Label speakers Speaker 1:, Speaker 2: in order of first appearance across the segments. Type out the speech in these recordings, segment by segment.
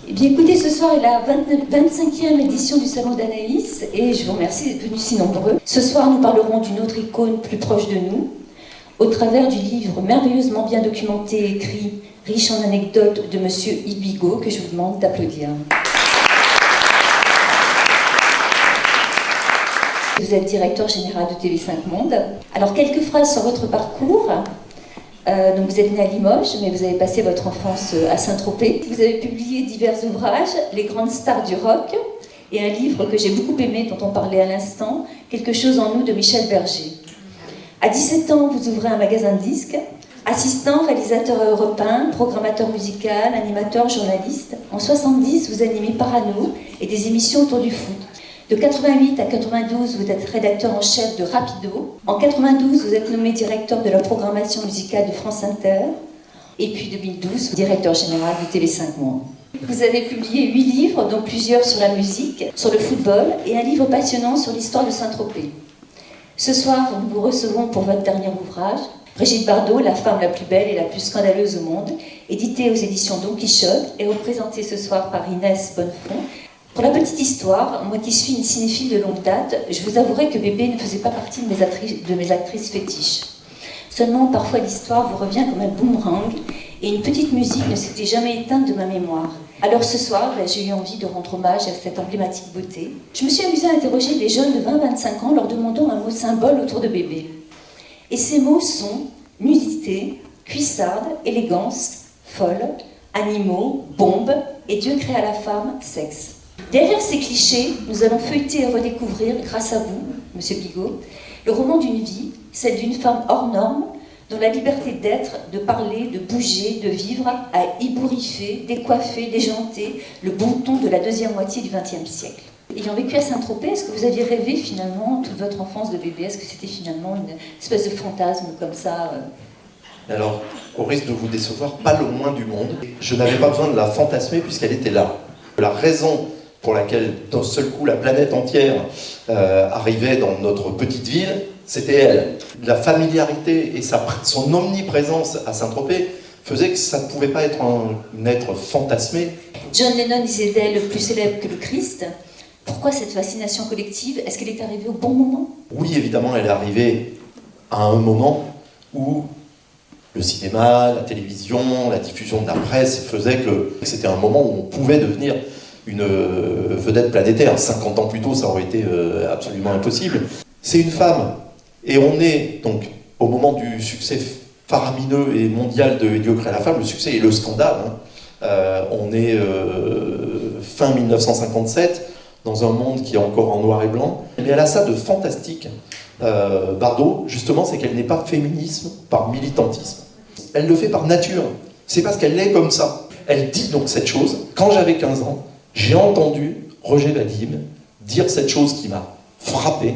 Speaker 1: Eh bien écoutez, ce soir est la 25e édition du Salon d'Anaïs et je vous remercie d'être venus si nombreux. Ce soir, nous parlerons d'une autre icône plus proche de nous, au travers du livre merveilleusement bien documenté et écrit, riche en anecdotes de Monsieur Yves Bigot, que je vous demande d'applaudir. Vous êtes directeur général de TV5 Monde. Alors, quelques phrases sur votre parcours. Donc vous êtes né à Limoges, mais vous avez passé votre enfance à Saint-Tropez. Vous avez publié divers ouvrages, Les grandes stars du rock, et un livre que j'ai beaucoup aimé, dont on parlait à l'instant, Quelque chose en nous de Michel Berger. À 17 ans, vous ouvrez un magasin de disques. Assistant, réalisateur à Europe 1, programmateur musical, animateur, journaliste. En 70, vous animez Parano et des émissions autour du foot. De 88 à 92, vous êtes rédacteur en chef de Rapido. En 92, vous êtes nommé directeur de la programmation musicale de France Inter. Et puis 2012, directeur général de TV5 Monde. Vous avez publié 8 livres, dont plusieurs sur la musique, sur le football, et un livre passionnant sur l'histoire de Saint-Tropez. Ce soir, nous vous recevons pour votre dernier ouvrage, Brigitte Bardot, la femme la plus belle et la plus scandaleuse au monde, édité aux éditions Don Quichotte et représenté ce soir par Inès Bonnefond. Pour la petite histoire, moi qui suis une cinéphile de longue date, je vous avouerai que Bébé ne faisait pas partie de mes actrices fétiches. Seulement, parfois l'histoire vous revient comme un boomerang et une petite musique ne s'était jamais éteinte de ma mémoire. Alors ce soir, j'ai eu envie de rendre hommage à cette emblématique beauté. Je me suis amusée à interroger des jeunes de 20-25 ans leur demandant un mot symbole autour de Bébé. Et ces mots sont nudité, cuissarde, élégance, folle, animaux, bombe et Dieu créa la femme, sexe. Derrière ces clichés, nous allons feuilleter et redécouvrir, grâce à vous, Monsieur Bigot, le roman d'une vie, celle d'une femme hors norme, dont la liberté d'être, de parler, de bouger, de vivre, a ébouriffé, décoiffé, déjanté le bon ton de la deuxième moitié du XXe siècle. Ayant vécu à Saint-Tropez, est-ce que vous aviez rêvé finalement toute votre enfance de bébé? Est-ce que c'était finalement une espèce de fantasme comme ça
Speaker 2: Alors, au risque de vous décevoir, pas le moins du monde. Je n'avais pas besoin de la fantasmer puisqu'elle était là. La raison pour laquelle d'un seul coup la planète entière arrivait dans notre petite ville, c'était elle. La familiarité et son omniprésence à Saint-Tropez faisait que ça ne pouvait pas être un être fantasmé.
Speaker 1: John Lennon disait d'elle plus célèbre que le Christ. Pourquoi cette fascination collective? Est-ce qu'elle est arrivée au bon moment?
Speaker 2: Oui, évidemment, elle est arrivée à un moment où le cinéma, la télévision, la diffusion de la presse faisaient que c'était un moment où on pouvait devenir une vedette planétaire. 50 ans plus tôt, ça aurait été absolument impossible. C'est une femme. Et on est donc au moment du succès faramineux et mondial de Dieu crée la femme, le succès et le scandale. On est fin 1957, dans un monde qui est encore en noir et blanc. Mais elle a ça de fantastique, Bardot, justement, c'est qu'elle n'est pas féminisme par militantisme. Elle le fait par nature. C'est parce qu'elle est comme ça. Elle dit donc cette chose. Quand j'avais 15 ans, j'ai entendu Roger Vadim dire cette chose qui m'a frappé.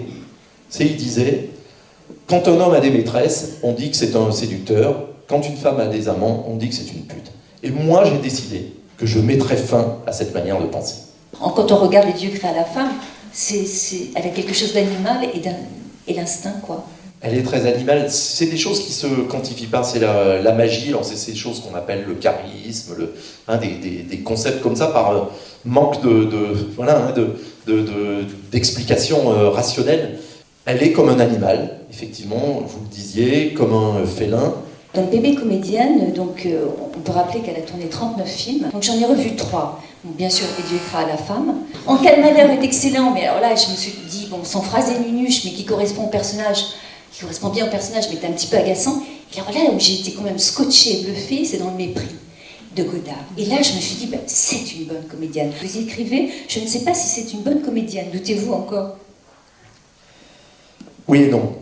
Speaker 2: Il disait, quand un homme a des maîtresses, on dit que c'est un séducteur. Quand une femme a des amants, on dit que c'est une pute. Et moi, j'ai décidé que je mettrais fin à cette manière de penser.
Speaker 1: Quand on regarde les dieux créés à la femme, elle a quelque chose d'animal et l'instinct, quoi.
Speaker 2: Elle est très animale. C'est des choses qui se quantifient pas. C'est la magie. Alors c'est ces choses qu'on appelle le charisme, des concepts comme ça par manque d'explication rationnelle. Elle est comme un animal, effectivement. Vous le disiez, comme un félin.
Speaker 1: Donc Bébé comédienne, on peut rappeler qu'elle a tourné 39 films. Donc j'en ai revu 3. Donc, bien sûr, Et Dieu créa la femme. En quel malheur est excellent, mais alors là, je me suis dit, bon, sans phrase et nunuche, mais qui correspond au personnage, qui correspond bien au personnage, mais est un petit peu agaçant. Et alors là où j'ai été quand même scotchée et bluffée, c'est dans Le mépris de Godard. Et là, je me suis dit, c'est une bonne comédienne. Vous y écrivez, je ne sais pas si c'est une bonne comédienne. Doutez-vous encore?
Speaker 2: Oui et non.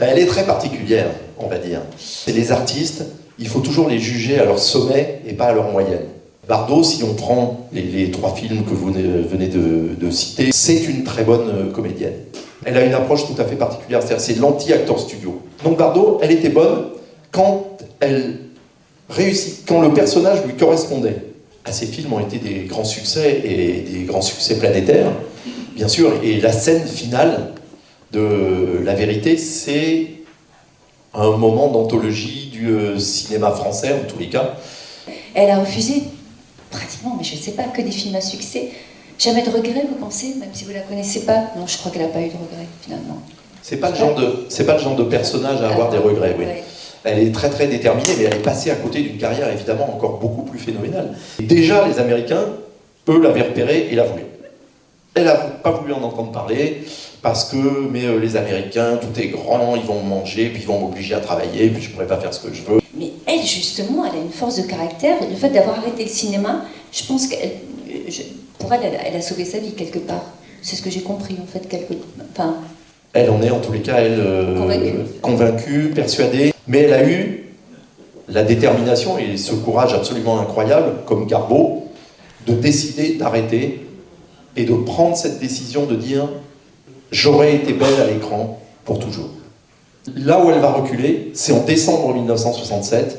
Speaker 2: Elle est très particulière, on va dire. C'est les artistes, il faut toujours les juger à leur sommet et pas à leur moyenne. Bardot, si on prend les 3 films que vous venez de citer, c'est une très bonne comédienne. Elle a une approche tout à fait particulière, c'est-à-dire c'est l'anti-acteur studio. Donc Bardot, elle était bonne quand elle réussit, quand le personnage lui correspondait. Ces films ont été des grands succès et des grands succès planétaires, bien sûr, et la scène finale de La Vérité, c'est un moment d'anthologie du cinéma français, en tous les cas,
Speaker 1: Elle a refusé pratiquement, mais je ne sais pas, que des films à succès. Jamais de regrets, vous pensez, même si vous ne la connaissez pas? Non, je crois qu'elle n'a pas eu de regrets, finalement.
Speaker 2: C'est pas le genre de personnage à avoir des regrets, oui.
Speaker 1: Ouais.
Speaker 2: Elle est très très déterminée, mais elle est passée à côté d'une carrière évidemment encore beaucoup plus phénoménale. Déjà, les Américains, eux, l'avaient repérée et la voulaient. Elle n'a pas voulu en entendre parler, parce que les Américains, tout est grand, ils vont me manger, puis ils vont m'obliger à travailler, puis je ne pourrai pas faire ce que je veux.
Speaker 1: Mais elle, justement, elle a une force de caractère. Le fait d'avoir arrêté le cinéma, je pense qu'elle, pour elle, elle a sauvé sa vie quelque part. C'est ce que j'ai compris, en fait, enfin...
Speaker 2: Elle en est, en tous les cas, convaincue, persuadée. Mais elle a eu la détermination et ce courage absolument incroyable, comme Garbo, de décider d'arrêter et de prendre cette décision de dire « j'aurais été belle à l'écran pour toujours ». Là où elle va reculer, c'est en décembre 1967,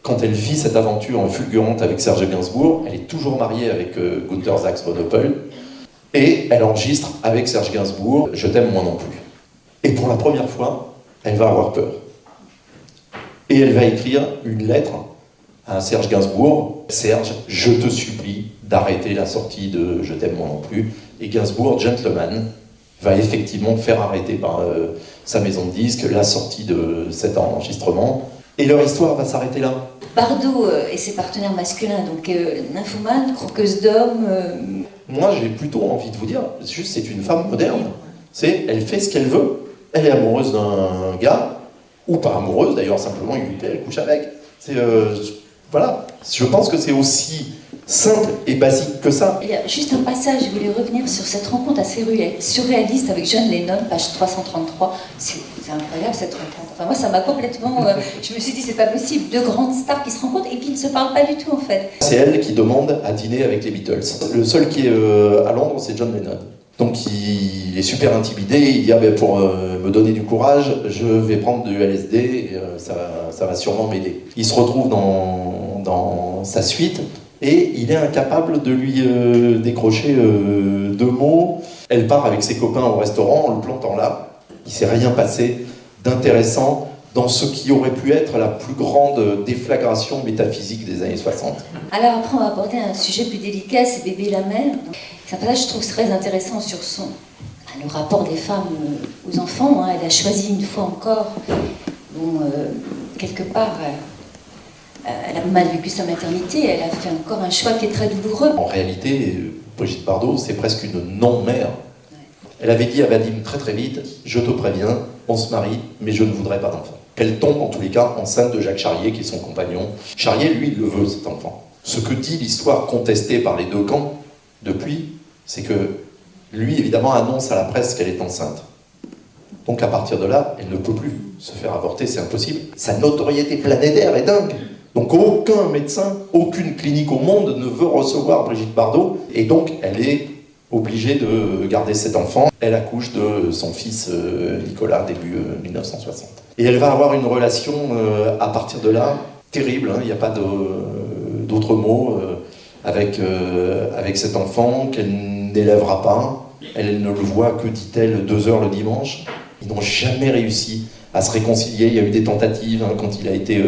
Speaker 2: quand elle vit cette aventure fulgurante avec Serge Gainsbourg. Elle est toujours mariée avec Günther Sachs von Oppel, et elle enregistre avec Serge Gainsbourg « Je t'aime moi non plus ». Et pour la première fois, elle va avoir peur. Et elle va écrire une lettre à Serge Gainsbourg. « Serge, je te supplie d'arrêter la sortie de Je t'aime moi non plus ». Et Gainsbourg, gentleman, va effectivement faire arrêter par sa maison de disques la sortie de cet enregistrement. Et leur histoire va s'arrêter là.
Speaker 1: Bardot et ses partenaires masculins, donc nymphomane, croqueuse d'hommes...
Speaker 2: Moi, j'ai plutôt envie de vous dire, juste c'est une femme moderne. Elle fait ce qu'elle veut. Elle est amoureuse d'un gars, ou pas amoureuse d'ailleurs, simplement il lui plaît, elle couche avec. Voilà, je pense que c'est aussi simple et basique que ça.
Speaker 1: Il y a juste un passage, je voulais revenir sur cette rencontre assez surréaliste avec John Lennon, page 333. C'est incroyable cette rencontre. Enfin, moi, ça m'a complètement... je me suis dit, c'est pas possible. Deux grandes stars qui se rencontrent et qui ne se parlent pas du tout, en fait.
Speaker 2: C'est elle qui demande à dîner avec les Beatles. Le seul qui est à Londres, c'est John Lennon. Donc il est super intimidé, il dit pour me donner du courage, je vais prendre du LSD et ça va sûrement m'aider. Il se retrouve dans sa suite et il est incapable de lui décrocher 2 mots. Elle part avec ses copains au restaurant en le plantant là. Il ne s'est rien passé d'intéressant dans ce qui aurait pu être la plus grande déflagration métaphysique des années 60.
Speaker 1: Alors après, on va aborder un sujet plus délicat, c'est Bébé la mère. C'est un passage, je trouve, très intéressant sur le rapport des femmes aux enfants. Elle a choisi une fois encore, quelque part, elle a mal vécu sa maternité, elle a fait encore un choix qui est très douloureux.
Speaker 2: En réalité, Brigitte Bardot, c'est presque une non-mère. Elle avait dit à Vadim très très vite, je te préviens, on se marie, mais je ne voudrais pas d'enfant. Elle tombe en tous les cas enceinte de Jacques Charrier, qui est son compagnon. Charrier, lui, il le veut, cet enfant. Ce que dit l'histoire contestée par les 2 camps, depuis, c'est que lui, évidemment, annonce à la presse qu'elle est enceinte. Donc à partir de là, elle ne peut plus se faire avorter, c'est impossible. Sa notoriété planétaire est dingue. Donc aucun médecin, aucune clinique au monde ne veut recevoir Brigitte Bardot, et donc elle est obligée de garder cet enfant. Elle accouche de son fils Nicolas, début 1960. Et elle va avoir une relation, à partir de là, terrible, il n'y a pas d'autres mots, avec cet enfant qu'elle n'élèvera pas. Elle ne le voit que, dit-elle, 2 heures le dimanche. Ils n'ont jamais réussi à se réconcilier. Il y a eu des tentatives quand il a été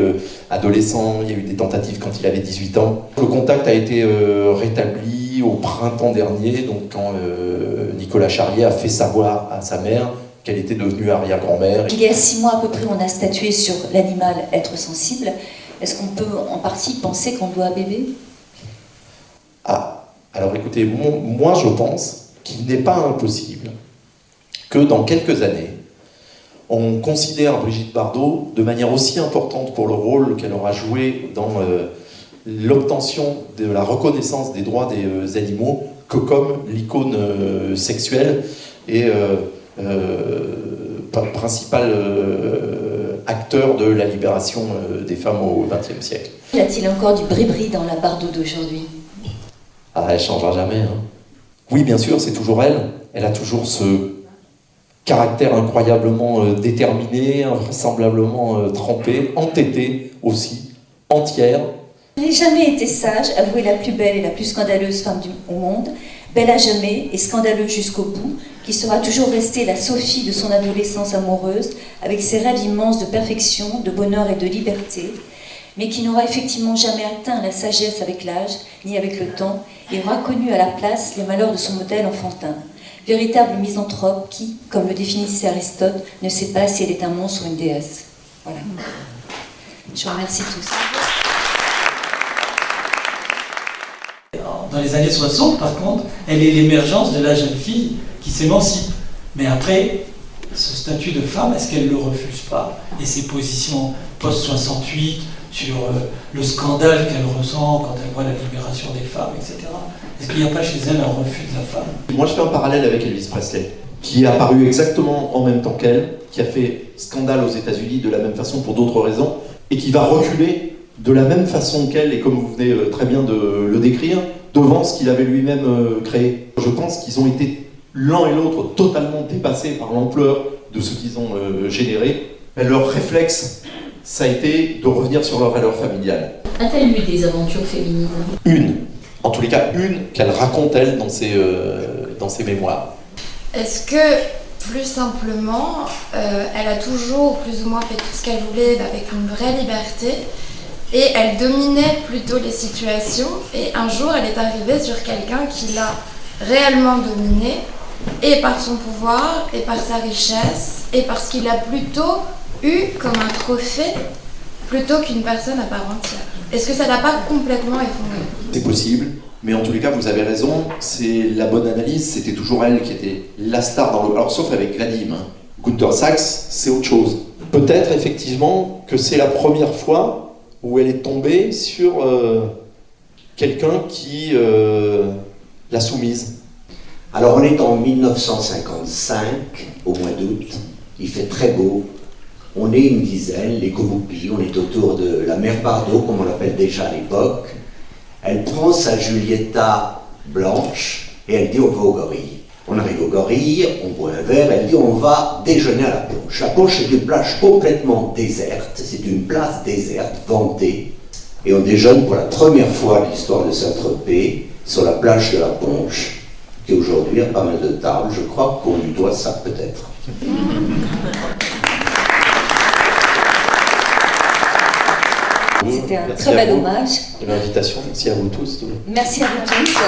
Speaker 2: adolescent, il y a eu des tentatives quand il avait 18 ans. Le contact a été rétabli au printemps dernier, donc quand Nicolas Charrier a fait savoir à sa mère qu'elle était devenue arrière-grand-mère.
Speaker 1: Il y a 6 mois à peu près, on a statué sur l'animal être sensible. Est-ce qu'on peut en partie penser qu'on doit un bébé?
Speaker 2: Ah, alors écoutez, moi je pense qu'il n'est pas impossible que dans quelques années, on considère Brigitte Bardot de manière aussi importante pour le rôle qu'elle aura joué dans l'obtention de la reconnaissance des droits des animaux que comme l'icône sexuelle et principal acteur de la libération des femmes au XXe siècle.
Speaker 1: Y a-t-il encore du bris-bris dans la Bardot d'aujourd'hui?
Speaker 2: Ah, elle ne changera jamais. Oui, bien sûr, c'est toujours elle. Elle a toujours ce caractère incroyablement déterminé, invraisemblablement trempé, entêté aussi, entière.
Speaker 1: Je n'ai jamais été sage, avouée la plus belle et la plus scandaleuse femme au monde, belle à jamais et scandaleuse jusqu'au bout, qui sera toujours restée la Sophie de son adolescence amoureuse, avec ses rêves immenses de perfection, de bonheur et de liberté. mais qui n'aura effectivement jamais atteint la sagesse avec l'âge, ni avec le temps, et aura connu à la place les malheurs de son modèle enfantin. Véritable misanthrope qui, comme le définissait Aristote, ne sait pas si elle est un monstre ou une déesse. Voilà. Je vous remercie tous.
Speaker 3: Dans les années 60, par contre, elle est l'émergence de la jeune fille qui s'émancipe. Mais après, ce statut de femme, est-ce qu'elle ne le refuse pas? Et ses positions post-68 sur le scandale qu'elle ressent quand elle voit la libération des femmes, etc. Est-ce qu'il n'y a pas chez elle un refus de la femme?
Speaker 2: Moi, je fais un parallèle avec Elvis Presley, qui est apparu exactement en même temps qu'elle, qui a fait scandale aux États-Unis de la même façon pour d'autres raisons, et qui va reculer de la même façon qu'elle, et comme vous venez très bien de le décrire, devant ce qu'il avait lui-même créé. Je pense qu'ils ont été l'un et l'autre totalement dépassés par l'ampleur de ce qu'ils ont généré. Mais leur réflexe, ça a été de revenir sur leurs valeurs familiales.
Speaker 4: A-t-elle eu des aventures féminines?
Speaker 2: Une, en tous les cas une, qu'elle raconte elle dans ses mémoires.
Speaker 5: Est-ce que, plus simplement, elle a toujours plus ou moins fait tout ce qu'elle voulait avec une vraie liberté et elle dominait plutôt les situations et un jour elle est arrivée sur quelqu'un qui l'a réellement dominée et par son pouvoir et par sa richesse et parce qu'il a plutôt eu comme un trophée plutôt qu'une personne à part entière. Est-ce que ça n'a pas complètement effondré?
Speaker 2: C'est possible, mais en tous les cas, vous avez raison, c'est la bonne analyse, c'était toujours elle qui était la star dans le... Alors, sauf avec Gladim, hein. Gunther Sachs, c'est autre chose. Peut-être, effectivement, que c'est la première fois où elle est tombée sur quelqu'un qui l'a soumise.
Speaker 6: Alors, on est en 1955, au mois d'août, il fait très beau. On est une dizaine, les Groupies, on est autour de la mère Bardot, comme on l'appelle déjà à l'époque. Elle prend sa Giulietta blanche et elle dit on va au Gorille. On arrive au Gorille, on boit un verre, elle dit on va déjeuner à la Ponche. La Ponche est une plage complètement déserte, c'est une place déserte, vantée. Et on déjeune pour la première fois à l'histoire de Saint-Tropez sur la plage de la Ponche, qui aujourd'hui a pas mal de tables, je crois qu'on lui doit ça peut-être.
Speaker 1: C'était un très bel hommage.
Speaker 2: Et l'invitation, merci à vous tous.
Speaker 1: Merci à vous tous.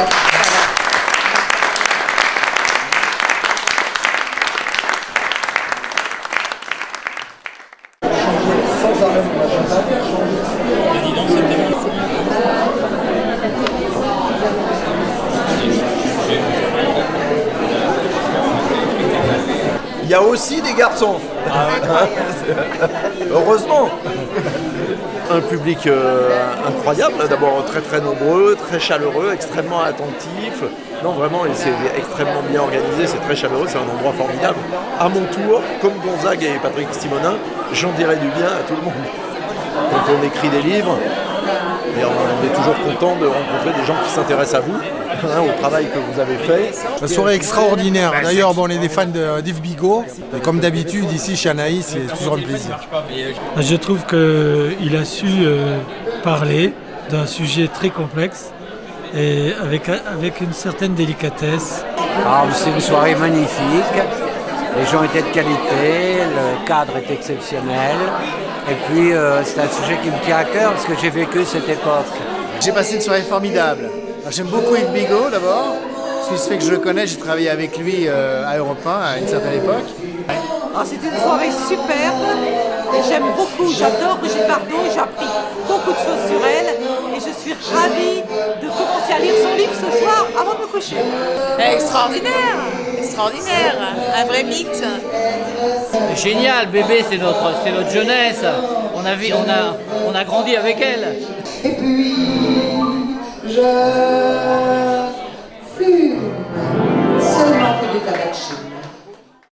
Speaker 7: Il y a aussi des garçons. Heureusement. Un public incroyable, d'abord très très nombreux, très chaleureux, extrêmement attentif. Non, vraiment, c'est extrêmement bien organisé, c'est très chaleureux, c'est un endroit formidable. À mon tour, comme Gonzague et Patrick Simonin, j'en dirai du bien à tout le monde. Quand on écrit des livres, et on est toujours content de rencontrer des gens qui s'intéressent à vous, au travail que vous avez fait.
Speaker 8: La soirée extraordinaire. D'ailleurs, bon, on est des fans d'Yves Bigot. Et comme d'habitude, ici chez Anaïs, c'est toujours un plaisir.
Speaker 9: Je trouve qu'il a su parler d'un sujet très complexe et avec une certaine délicatesse.
Speaker 10: C'est une soirée magnifique. Les gens étaient de qualité, le cadre est exceptionnel. Et puis, c'est un sujet qui me tient à cœur parce que j'ai vécu cette époque.
Speaker 11: J'ai passé une soirée formidable. J'aime beaucoup Yves Bigot d'abord, parce qu'il se fait que je le connais, j'ai travaillé avec lui à Europe 1 à une certaine époque.
Speaker 12: C'était une soirée superbe et j'aime beaucoup, j'adore Brigitte Bardot, j'ai appris beaucoup de choses sur elle et je suis ravie de commencer à lire son livre ce soir avant de me coucher.
Speaker 13: Extraordinaire, extraordinaire, un vrai mythe.
Speaker 14: Génial, bébé, c'est notre jeunesse, on a grandi avec elle.
Speaker 15: Et puis, je